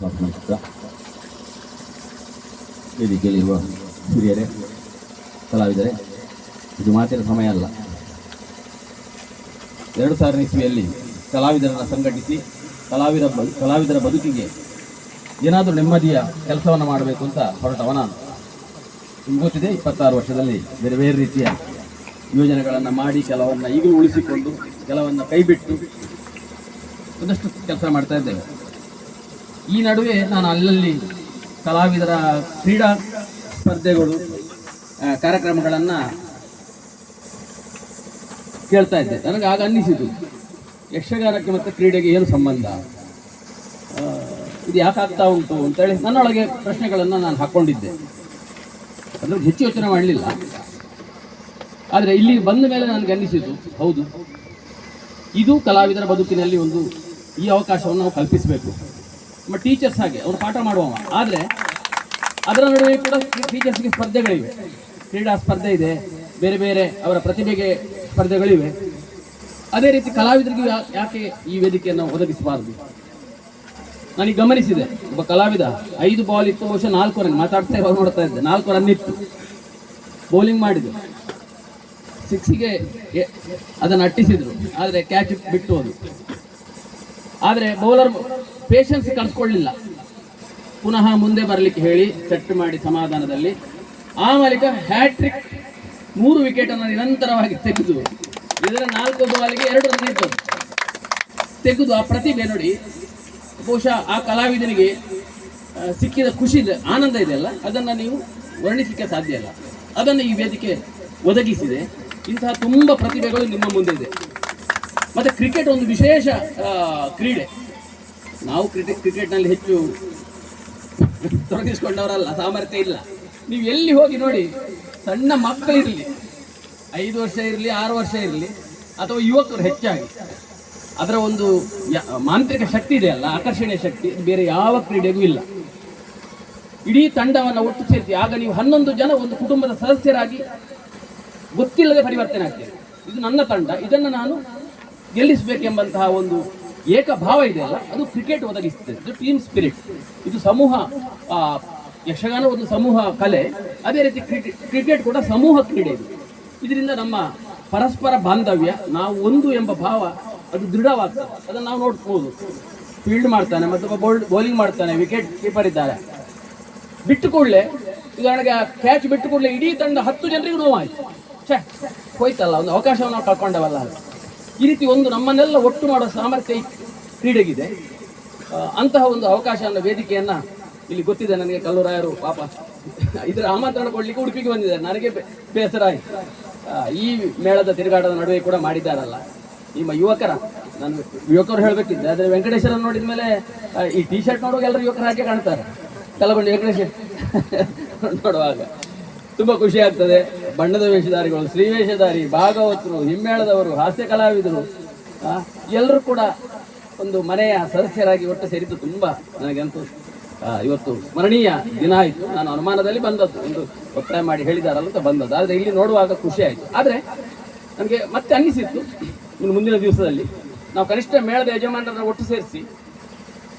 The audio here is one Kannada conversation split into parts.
ನಮಸ್ಕಾರ. ವೇದಿಕೆಯಲ್ಲಿರುವ ಹಿರಿಯರೇ, ಕಲಾವಿದರೇ, ಇದು ಮಾತಿನ ಸಮಯ ಅಲ್ಲ. 2000 ಇಸ್ವಿಯಲ್ಲಿ ಕಲಾವಿದರನ್ನು ಸಂಘಟಿಸಿ ಕಲಾವಿದರ ಬದುಕಿಗೆ ಏನಾದರೂ ನೆಮ್ಮದಿಯ ಕೆಲಸವನ್ನು ಮಾಡಬೇಕು ಅಂತ ಹೊರಟವ ನಾನು. ನಿಮ್ಗೆ ಗೊತ್ತಿದೆ, 26 ವರ್ಷದಲ್ಲಿ ಬೇರೆ ಬೇರೆ ರೀತಿಯ ಯೋಜನೆಗಳನ್ನು ಮಾಡಿ ಕೆಲವನ್ನು ಈಗಲೂ ಉಳಿಸಿಕೊಂಡು ಕೆಲವನ್ನು ಕೈಬಿಟ್ಟು ಒಂದಷ್ಟು ಕೆಲಸ ಮಾಡ್ತಾ ಇದ್ದೇವೆ. ಈ ನಡುವೆ ನಾನು ಅಲ್ಲಲ್ಲಿ ಕಲಾವಿದರ ಕ್ರೀಡಾ ಸ್ಪರ್ಧೆಗಳು ಕಾರ್ಯಕ್ರಮಗಳನ್ನು ಕೇಳ್ತಾ ಇದ್ದೆ. ನನಗೆ ಆಗ ಅನ್ನಿಸಿತು, ಯಕ್ಷಗಾನಕ್ಕೆ ಮತ್ತು ಕ್ರೀಡೆಗೆ ಏನು ಸಂಬಂಧ, ಇದು ಯಾಕೆ ಆಗ್ತಾ ಉಂಟು ಅಂತೇಳಿ ನನ್ನೊಳಗೆ ಪ್ರಶ್ನೆಗಳನ್ನು ನಾನು ಹಾಕ್ಕೊಂಡಿದ್ದೆ. ಅದ್ರ ಹೆಚ್ಚು ಯೋಚನೆ ಮಾಡಲಿಲ್ಲ. ಆದರೆ ಇಲ್ಲಿ ಬಂದ ಮೇಲೆ ನನಗೆ ಅನ್ನಿಸಿತು, ಹೌದು, ಇದು ಕಲಾವಿದರ ಬದುಕಿನಲ್ಲಿ ಒಂದು ಈ ಅವಕಾಶವನ್ನು ನಾವು ಕಲ್ಪಿಸಬೇಕು. ನಮ್ಮ ಟೀಚರ್ಸ್ ಹಾಗೆ ಅವರು ಪಾಠ ಮಾಡುವವ, ಆದರೆ ಅದರ ನಡುವೆ ಕೂಡ ಟೀಚರ್ಸ್ಗೆ ಸ್ಪರ್ಧೆಗಳಿವೆ, ಕ್ರೀಡಾ ಸ್ಪರ್ಧೆ ಇದೆ, ಬೇರೆ ಬೇರೆ ಅವರ ಪ್ರತಿಭೆಗೆ ಸ್ಪರ್ಧೆಗಳಿವೆ. ಅದೇ ರೀತಿ ಕಲಾವಿದರಿಗೂ ಯಾಕೆ ಈ ವೇದಿಕೆಯನ್ನು ಒದಗಿಸಬಾರದು? ನನಗೆ ಗಮನಿಸಿದೆ, ಒಬ್ಬ ಕಲಾವಿದ 5 ಬಾಲ್ ಇತ್ತು, ಬಹುಶಃ 4 ರನ್ ಮಾತಾಡ್ತಾ ಇರುವಾಗ ನೋಡ್ತಾ ಇದ್ದೆ, 4 ರನ್ ಇತ್ತು, ಬೌಲಿಂಗ್ ಮಾಡಿದ್ರು, 6ಗೆ ಅದನ್ನು ಅಟ್ಟಿಸಿದ್ರು, ಆದರೆ ಕ್ಯಾಚ್ ಬಿಟ್ಟು ಹೋದು. ಆದರೆ ಬೌಲರ್ ಪೇಷನ್ಸ್ ಕಳಿಸ್ಕೊಳ್ಳಿಲ್ಲ, ಪುನಃ ಮುಂದೆ ಬರಲಿಕ್ಕೆ ಹೇಳಿ ಸೆಟ್ ಮಾಡಿ ಸಮಾಧಾನದಲ್ಲಿ ಆ ಮೂಲಕ ಹ್ಯಾಟ್ರಿಕ್ 3 ವಿಕೆಟನ್ನು ನಿರಂತರವಾಗಿ ತೆಗೆದು ಇದರ 4 ಬಾಲಿಗೆ 2 ರನ್ ಇತ್ತು ತೆಗೆದು ಆ ಪ್ರತಿಭೆ ನೋಡಿ. ಬಹುಶಃ ಆ ಕಲಾವಿದನಿಗೆ ಸಿಕ್ಕಿದ ಖುಷಿ ಇದೆ, ಆನಂದ ಇದೆಯಲ್ಲ, ಅದನ್ನು ನೀವು ವರ್ಣಿಸಲಿಕ್ಕೆ ಸಾಧ್ಯ ಇಲ್ಲ. ಅದನ್ನು ಈ ವೇದಿಕೆ ಒದಗಿಸಿದೆ. ಇಂತಹ ತುಂಬ ಪ್ರತಿಭೆಗಳು ನಿಮ್ಮ ಮುಂದೆ ಇದೆ. ಮತ್ತು ಕ್ರಿಕೆಟ್ ಒಂದು ವಿಶೇಷ ಕ್ರೀಡೆ. ನಾವು ಕ್ರಿಕೆಟ್ನಲ್ಲಿ ಹೆಚ್ಚು ತೊಡಗಿಸ್ಕೊಂಡವರಲ್ಲ, ಸಾಮರ್ಥ್ಯ ಇಲ್ಲ. ನೀವು ಎಲ್ಲಿ ಹೋಗಿ ನೋಡಿ, ಸಣ್ಣ ಮಕ್ಕಳಿರಲಿ, 5 ವರ್ಷ ಇರಲಿ, 6 ವರ್ಷ ಇರಲಿ, ಅಥವಾ ಯುವಕರು ಹೆಚ್ಚಾಗಿ, ಅದರ ಒಂದು ಮಾಂತ್ರಿಕ ಶಕ್ತಿ ಇದೆಯಲ್ಲ, ಆಕರ್ಷಣೀಯ ಶಕ್ತಿ, ಬೇರೆ ಯಾವ ಕ್ರೀಡೆಗೂ ಇಲ್ಲ. ಇಡೀ ತಂಡವನ್ನು ಒಟ್ಟು ಸೇರಿಸಿ ಆಗ ನೀವು 11 ಜನ ಒಂದು ಕುಟುಂಬದ ಸದಸ್ಯರಾಗಿ ಗೊತ್ತಿಲ್ಲದೆ ಪರಿವರ್ತನೆ ಆಗ್ತೇವೆ. ಇದು ನನ್ನ ತಂಡ, ಇದನ್ನು ನಾನು ಗೆಲ್ಲಿಸಬೇಕೆಂಬಂತಹ ಒಂದು ಏಕಭಾವ ಇದೆಯಲ್ಲ, ಅದು ಕ್ರಿಕೆಟ್ ಒದಗಿಸ್ತದೆ. ಇದು ಟೀಮ್ ಸ್ಪಿರಿಟ್. ಇದು ಸಮೂಹ, ಯಕ್ಷಗಾನ ಒಂದು ಸಮೂಹ ಕಲೆ, ಅದೇ ರೀತಿ ಕ್ರಿಕೆಟ್ ಕೂಡ ಸಮೂಹ ಕ್ರೀಡೆ. ಇದು ಇದರಿಂದ ನಮ್ಮ ಪರಸ್ಪರ ಬಾಂಧವ್ಯ, ನಾವು ಒಂದು ಎಂಬ ಭಾವ ಅದು ದೃಢವಾಗ್ತದೆ. ಅದನ್ನು ನಾವು ನೋಡ್ಬೋದು. ಫೀಲ್ಡ್ ಮಾಡ್ತಾನೆ, ಮತ್ತೊಬ್ಬ ಬೌಲಿಂಗ್ ಮಾಡ್ತಾನೆ, ವಿಕೆಟ್ ಕೀಪರ್ ಇದ್ದಾರೆ, ಬಿಟ್ಟು ಕೂಡಲೇ ಉದಾಹರಣೆಗೆ ಕ್ಯಾಚ್ ಬಿಟ್ಟು ಕೂಡಲೇ ಇಡೀ ತಂಡ 10 ಜನರಿಗೂ ನೋವಾಯಿತು, ಹೋಯ್ತಲ್ಲ, ಒಂದು ಅವಕಾಶವನ್ನು ನಾವು ಕಳ್ಕೊಂಡವಲ್ಲ. ಈ ರೀತಿ ಒಂದು ನಮ್ಮನ್ನೆಲ್ಲ ಒಟ್ಟು ಮಾಡೋ ಸಾಮರ್ಥ್ಯ ಈ ಕ್ರೀಡೆಗಿದೆ. ಅಂತಹ ಒಂದು ಅವಕಾಶವನ್ನು, ವೇದಿಕೆಯನ್ನು ಇಲ್ಲಿ ಗೊತ್ತಿದೆ ನನಗೆ, ಕಲ್ಲೂರಾಯರು ಪಾಪ ಇದರ ಆಮಂತ್ರಣ ಕೊಡಲಿಕ್ಕೆ ಉಡುಪಿಗೆ ಬಂದಿದ್ದಾರೆ. ನನಗೆ ಬೇಸರ ಆಯಿತು. ಈ ಮೇಳದ ತಿರುಗಾಟದ ನಡುವೆ ಕೂಡ ಮಾಡಿದ್ದಾರಲ್ಲ ನಿಮ್ಮ ನಾನು ಯುವಕರು ಹೇಳಬೇಕಿದ್ದೆ. ಆದರೆ ವೆಂಕಟೇಶ್ವರನ್ನು ನೋಡಿದ ಮೇಲೆ ಈ ಟಿ ಶರ್ಟ್ ನೋಡುವಾಗ ಎಲ್ಲರೂ ಯುವಕರು ಹಾಗೆ ಕಾಣ್ತಾರೆ. ಕಲಬಂಡಿ ವೆಂಕಟೇಶ್ವರ ನೋಡುವಾಗ ತುಂಬ ಖುಷಿ ಆಗ್ತದೆ. ಬಣ್ಣದ ವೇಷಧಾರಿಗಳು, ಶ್ರೀವೇಷಧಾರಿ, ಭಾಗವತರು, ಹಿಮ್ಮೇಳದವರು, ಹಾಸ್ಯ ಕಲಾವಿದರು ಎಲ್ಲರೂ ಕೂಡ ಒಂದು ಮನೆಯ ಸದಸ್ಯರಾಗಿ ಒಟ್ಟು ಸೇರಿದ್ದು ತುಂಬ ನನಗಂತೂ ಇವತ್ತು ಸ್ಮರಣೀಯ ದಿನ ಆಯಿತು. ನಾನು ಅನುಮಾನದಲ್ಲಿ ಬಂದದ್ದು, ಒಂದು ಒತ್ತಾಯ ಮಾಡಿ ಹೇಳಿದಾರಲ್ಲ ಅಂತ ಬಂದದ್ದು. ಆದರೆ ಇಲ್ಲಿ ನೋಡುವಾಗ ಖುಷಿ ಆಯಿತು. ಆದರೆ ನನಗೆ ಮತ್ತೆ ಅನ್ನಿಸಿತ್ತು, ಇನ್ನು ಮುಂದಿನ ದಿವಸದಲ್ಲಿ ನಾವು ಕನಿಷ್ಠ ಮೇಳದ ಯಜಮಾನರನ್ನು ಒಟ್ಟು ಸೇರಿಸಿ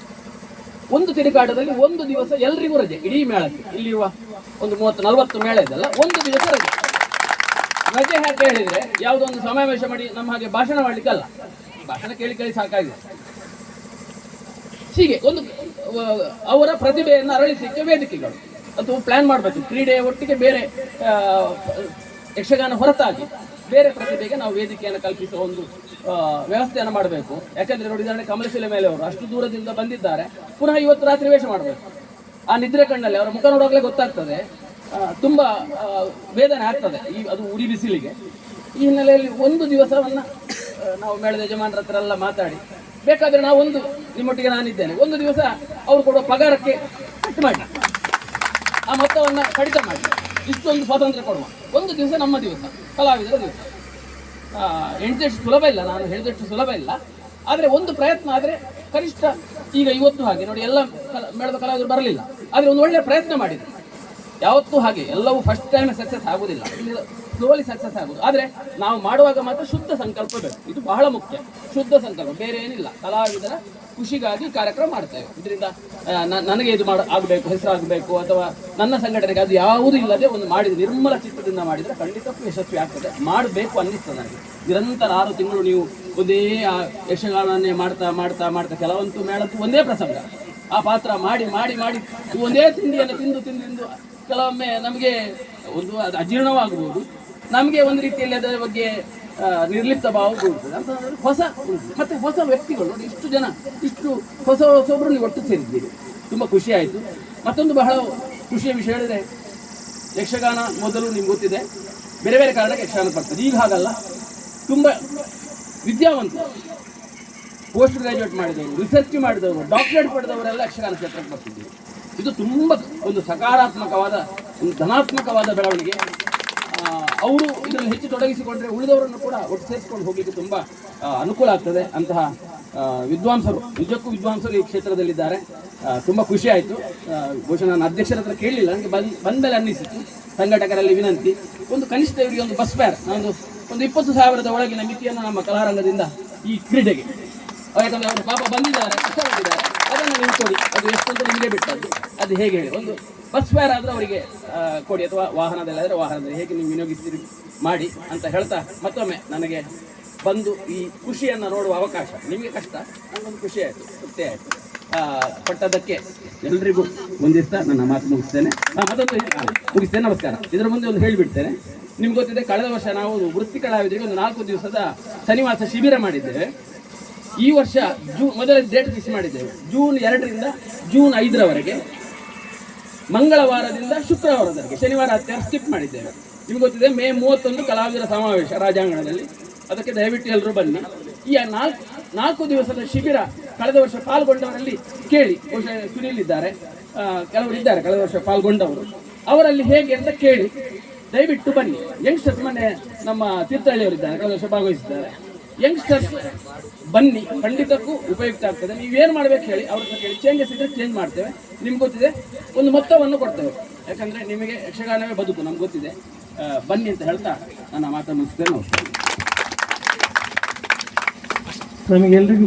ಒಂದು ತಿರುಗಾಟದಲ್ಲಿ ಒಂದು ದಿವಸ ಎಲ್ರಿಗೂ ರಜೆ, ಇಡೀ ಮೇಳಕ್ಕೆ. ಇಲ್ಲಿರುವ ಒಂದು 30-40 ಮೇಳ ಇದೆಲ್ಲ, ಒಂದು ದಿವಸ ರಜೆ. ರಜೆ ಯಾಕೆ ಹೇಳಿದರೆ, ಯಾವುದೊಂದು ಸಮಾವೇಶ ಮಾಡಿ ನಮ್ಮ ಹಾಗೆ ಭಾಷಣ ಮಾಡಲಿಕ್ಕಲ್ಲ, ಭಾಷಣ ಕೇಳಿ ಸಾಕಾಗಿದೆ. ಹೀಗೆ ಒಂದು ಅವರ ಪ್ರತಿಭೆಯನ್ನು ಅರಳಿಸಲಿಕ್ಕೆ ವೇದಿಕೆಗಳು ಅಥವಾ ಪ್ಲ್ಯಾನ್ ಮಾಡಬೇಕು. ಕ್ರೀಡೆಯ ಒಟ್ಟಿಗೆ ಬೇರೆ ಯಕ್ಷಗಾನ ಹೊರತಾಗಿ ಬೇರೆ ಪ್ರತಿಭೆಗೆ ನಾವು ವೇದಿಕೆಯನ್ನು ಕಲ್ಪಿಸುವ ಒಂದು ವ್ಯವಸ್ಥೆಯನ್ನು ಮಾಡಬೇಕು. ಯಾಕಂದರೆ ನೋಡಿದರೆ ಕಮಲಶಿಲೆ ಮೇಲೆ ಅವರು ಅಷ್ಟು ದೂರದಿಂದ ಬಂದಿದ್ದಾರೆ, ಪುನಃ ಇವತ್ತು ರಾತ್ರಿ ವೇಷ ಮಾಡಬೇಕು. ಆ ನಿದ್ರೆ ಕಣ್ಣಲ್ಲಿ ಅವರ ಮುಖ ನೋಡುವಾಗಲೇ ಗೊತ್ತಾಗ್ತದೆ, ತುಂಬ ವೇದನೆ ಆಗ್ತದೆ ಅದು ಉರಿ ಬಿಸಿಲಿಗೆ. ಈ ಹಿನ್ನೆಲೆಯಲ್ಲಿ ಒಂದು ದಿವಸವನ್ನು ನಾವು ಮೇಳದ ಯಜಮಾನರ ಹತ್ರ ಎಲ್ಲ ಮಾತಾಡಿ, ಬೇಕಾದರೆ ನಾವು ನಿಮ್ಮೊಟ್ಟಿಗೆ ನಾನಿದ್ದೇನೆ, ಒಂದು ದಿವಸ ಅವರು ಕೊಡುವ ಪಗಾರಕ್ಕೆ ಕಟ್ ಮಾಡಿ, ಆ ಮೊತ್ತವನ್ನು ಕಡಿತ ಮಾಡಿ, ಇಷ್ಟೊಂದು ಸ್ವಾತಂತ್ರ್ಯ ಕೊಡುವ. ಒಂದು ದಿವಸ ನಮ್ಮ ದಿವಸ, ಕಲಾವಿದರ ದಿವಸ. ಎಣಿದಷ್ಟು ಸುಲಭ ಇಲ್ಲ, ನಾನು ಹೇಳಿದಷ್ಟು ಸುಲಭ ಇಲ್ಲ. ಆದರೆ ಒಂದು ಪ್ರಯತ್ನ ಆದರೆ ಕನಿಷ್ಠ ಈಗ ಇವತ್ತು ಹಾಗೆ ನೋಡಿ, ಎಲ್ಲ ಮೇಳದ ಕಲಾವಿದರು ಬರಲಿಲ್ಲ, ಆದರೆ ಒಂದು ಒಳ್ಳೆಯ ಪ್ರಯತ್ನ ಮಾಡಿದರು. ಯಾವತ್ತೂ ಹಾಗೆ ಎಲ್ಲವೂ ಫಸ್ಟ್ ಟೈಮ್ ಸಕ್ಸಸ್ ಆಗೋದಿಲ್ಲ, ಸ್ಲೋಲಿ ಸಕ್ಸಸ್ ಆಗೋದು. ಆದರೆ ನಾವು ಮಾಡುವಾಗ ಮಾತ್ರ ಶುದ್ಧ ಸಂಕಲ್ಪ ಬೇಕು, ಇದು ಬಹಳ ಮುಖ್ಯ. ಶುದ್ಧ ಸಂಕಲ್ಪ, ಬೇರೆ ಏನಿಲ್ಲ. ಕಲಾವಿದರ ಖುಷಿಗಾಗಿ ಕಾರ್ಯಕ್ರಮ ಮಾಡ್ತೇವೆ. ಇದರಿಂದ ನನಗೆ ಇದು ಆಗಬೇಕು, ಹೆಸರಾಗಬೇಕು, ಅಥವಾ ನನ್ನ ಸಂಘಟನೆಗೆ ಅದು ಯಾವುದೂ ಇಲ್ಲದೆ ಒಂದು ಮಾಡಿದ ನಿರ್ಮಲ ಚಿತ್ತದಿಂದ ಮಾಡಿದರೆ ಖಂಡಿತಕ್ಕೂ ಯಶಸ್ವಿ ಆಗ್ತದೆ. ಮಾಡಬೇಕು ಅನ್ನಿಸ್ತದೆ ನನಗೆ. ನಿರಂತರ 6 ತಿಂಗಳು ನೀವು ಒಂದೇ ಯಕ್ಷಗಾನನ್ನೇ ಮಾಡ್ತಾ ಮಾಡ್ತಾ ಮಾಡ್ತಾ, ಕೆಲವಂತೂ ಮೇಳಕ್ಕೂ ಒಂದೇ ಪ್ರಸಂಗ, ಆ ಪಾತ್ರ ಮಾಡಿ ಮಾಡಿ ಮಾಡಿ ಒಂದೇ ತಿಂಡಿಯನ್ನು ತಿಂದು ತಿಂದು ತಿಂದು ಕೆಲವೊಮ್ಮೆ ನಮಗೆ ಒಂದು ಅದು ಅಜೀರ್ಣವಾಗಬಹುದು. ನಮಗೆ ಒಂದು ರೀತಿಯಲ್ಲಿ ಅದರ ಬಗ್ಗೆ ನಿರ್ಲಿಪ್ತ ಭಾವ ಬೀಳ್ತದೆ. ಅಂತಂದರೆ ಮತ್ತೆ ಹೊಸ ವ್ಯಕ್ತಿಗಳು ನೋಡಿ, ಇಷ್ಟು ಜನ, ಇಷ್ಟು ಹೊಸೊಬ್ಬರು ನೀವು ಒಟ್ಟು ಸೇರಿದ್ದೀರಿ, ತುಂಬ ಖುಷಿ ಆಯಿತು. ಮತ್ತೊಂದು ಬಹಳ ಖುಷಿಯ ವಿಷಯ ಹೇಳಿದರೆ, ಯಕ್ಷಗಾನ ಮೊದಲು ನಿಮ್ಗೆ ಗೊತ್ತಿದೆ ಬೇರೆ ಬೇರೆ ಕಾರಣಕ್ಕೆ ಯಕ್ಷಗಾನ ಬರ್ತದೆ. ಈಗ ಹಾಗಲ್ಲ, ತುಂಬ ವಿದ್ಯಾವಂತರು, ಪೋಸ್ಟ್ ಗ್ರಾಜ್ಯುಯೇಟ್ ಮಾಡಿದವರು, ರಿಸರ್ಚ್ ಮಾಡಿದವರು, ಡಾಕ್ಟರೇಟ್ ಪಡೆದವರೆಲ್ಲ ಯಕ್ಷಗಾನ ಕ್ಷೇತ್ರಕ್ಕೆ ಬರ್ತಿದ್ದೀವಿ. ಇದು ತುಂಬ ಒಂದು ಸಕಾರಾತ್ಮಕವಾದ, ಒಂದು ಧನಾತ್ಮಕವಾದ ಬೆಳವಣಿಗೆ. ಅವರು ಇದನ್ನು ಹೆಚ್ಚು ತೊಡಗಿಸಿಕೊಂಡ್ರೆ ಉಳಿದವರನ್ನು ಕೂಡ ಒಟ್ಟು ಸೇರಿಸ್ಕೊಂಡು ಹೋಗಲಿಕ್ಕೆ ತುಂಬ ಅನುಕೂಲ ಆಗ್ತದೆ. ಅಂತಹ ವಿದ್ವಾಂಸರು, ನಿಜಕ್ಕೂ ವಿದ್ವಾಂಸರು ಈ ಕ್ಷೇತ್ರದಲ್ಲಿದ್ದಾರೆ. ತುಂಬ ಖುಷಿ ಆಯಿತು. ಬಹುಶಃ ನಾನು ಅಧ್ಯಕ್ಷರ ಹತ್ರ ಕೇಳಲಿಲ್ಲ, ನನಗೆ ಬಂದಮೇಲೆ ಅನ್ನಿಸಿತು. ಸಂಘಟಕರಲ್ಲಿ ವಿನಂತಿ, ಒಂದು ಕನಿಷ್ಠ ಇವರಿಗೆ ಒಂದು ಬಸ್ ಫೇರ್, ಒಂದು 20,000 ಒಳಗಿನ ಮಿತಿಯನ್ನು ನಮ್ಮ ಕಲಾರಂಗದಿಂದ ಈ ಕ್ರೀಡೆಗೆ, ಯಾಕಂದರೆ ಅವರು ಪಾಪ ಬಂದಿದ್ದಾರೆ, ಕಷ್ಟಪಟ್ಟಿದ್ದಾರೆ, ಅದನ್ನು ನೀವು ಕೊಡಿ. ಅದು ಎಷ್ಟಂತ ನಿಮಗೆ ಬಿಟ್ಟದ್ದು, ಅದು ಹೇಗೆ ಹೇಳಿ ಒಂದು ಬಸ್ ಫೇರ್ ಆದರೆ ಅವರಿಗೆ ಕೊಡಿ, ಅಥವಾ ವಾಹನದಲ್ಲಾದರೆ ವಾಹನದಲ್ಲಿ ಹೇಗೆ ನೀವು ವಿನಿಯೋಗಿಸ್ತೀರಿ ಮಾಡಿ ಅಂತ ಹೇಳ್ತಾ, ಮತ್ತೊಮ್ಮೆ ನನಗೆ ಬಂದು ಈ ಖುಷಿಯನ್ನು ನೋಡುವ ಅವಕಾಶ, ನಿಮಗೆ ಕಷ್ಟ, ನನಗೊಂದು ಖುಷಿ ಆಯಿತು, ತೃಪ್ತಿ ಆಯಿತು. ಪಟ್ಟದಕ್ಕೆ ಎಲ್ರಿಗೂ ಮುಂದಿಸ್ತಾ ನನ್ನ ಮಾತು ಮುಗಿಸ್ತೇನೆ. ಮತ್ತೊಂದು ಮುಗಿಸ್ತೇನೆ, ನಮಸ್ಕಾರ. ಇದರ ಮುಂದೆ ಒಂದು ಹೇಳಿಬಿಡ್ತೇನೆ. ನಿಮ್ಗೆ ಗೊತ್ತಿದೆ, ಕಳೆದ ವರ್ಷ ನಾವು ವೃತ್ತಿ ಕಲಾವಿದರಿಗೆ ಒಂದು 4 ದಿವಸದ ಶನಿವಾಸ ಶಿಬಿರ ಮಾಡಿದ್ದೇವೆ. ಈ ವರ್ಷ ಮೊದಲ ಡೇಟ್ ಫಿಕ್ಸ್ ಮಾಡಿದ್ದೇವೆ, ಜೂನ್ 2ರಿಂದ ಜೂನ್ 5ರವರೆಗೆ, ಮಂಗಳವಾರದಿಂದ ಶುಕ್ರವಾರದವರೆಗೆ. ಶನಿವಾರ ಹತ್ತಿರ ಸ್ಕಿಪ್ ಮಾಡಿದ್ದೇವೆ. ನಿಮ್ಗೆ ಗೊತ್ತಿದೆ, ಮೇ 31 ಕಲಾವಿದರ ಸಮಾವೇಶ ರಾಜಾಂಗಣದಲ್ಲಿ, ಅದಕ್ಕೆ ದಯವಿಟ್ಟು ಎಲ್ಲರೂ ಬನ್ನಿ. ಈ 4 ದಿವಸದ ಶಿಬಿರ ಕಳೆದ ವರ್ಷ ಪಾಲ್ಗೊಂಡವರಲ್ಲಿ ಕೇಳಿ, ಬಹುಶಃ ಸುನೀಲ್ ಇದ್ದಾರೆ, ಕೆಲವರು ಇದ್ದಾರೆ ಕಳೆದ ವರ್ಷ ಪಾಲ್ಗೊಂಡವರು, ಅವರಲ್ಲಿ ಹೇಗೆ ಅಂತ ಕೇಳಿ ದಯವಿಟ್ಟು ಬನ್ನಿ. ಯಂಗ್ಸ್ಟರ್ಸ್, ಮೊನ್ನೆ ನಮ್ಮ ತೀರ್ಥಹಳ್ಳಿಯವರಿದ್ದಾರೆ, ಕಳೆದ ವರ್ಷ ಭಾಗವಹಿಸಿದ್ದಾರೆ. ಯಂಗ್ಸ್ಟರ್ಸ್ ಬನ್ನಿ, ಖಂಡಿತಕ್ಕೂ ಉಪಯುಕ್ತ ಆಗ್ತದೆ. ನೀವೇನು ಮಾಡಬೇಕು ಹೇಳಿ, ಅವ್ರ ಹತ್ರ ಕೇಳಿ, ಚೇಂಜಸ್ ಇದ್ದರೆ ಚೇಂಜ್ ಮಾಡ್ತೇವೆ. ನಿಮ್ಗೆ ಗೊತ್ತಿದೆ, ಒಂದು ಮೊತ್ತವನ್ನು ಕೊಡ್ತೇವೆ, ಯಾಕಂದರೆ ನಿಮಗೆ ಯಕ್ಷಗಾನವೇ ಬದುಕು, ನಮ್ಗೆ ಗೊತ್ತಿದೆ. ಬನ್ನಿ ಅಂತ ಹೇಳ್ತಾ ನನ್ನ ಮಾತನ್ನು ಮುಗಿಸ್ತೇನೆ. ನಮಗೆಲ್ಲರಿಗೂ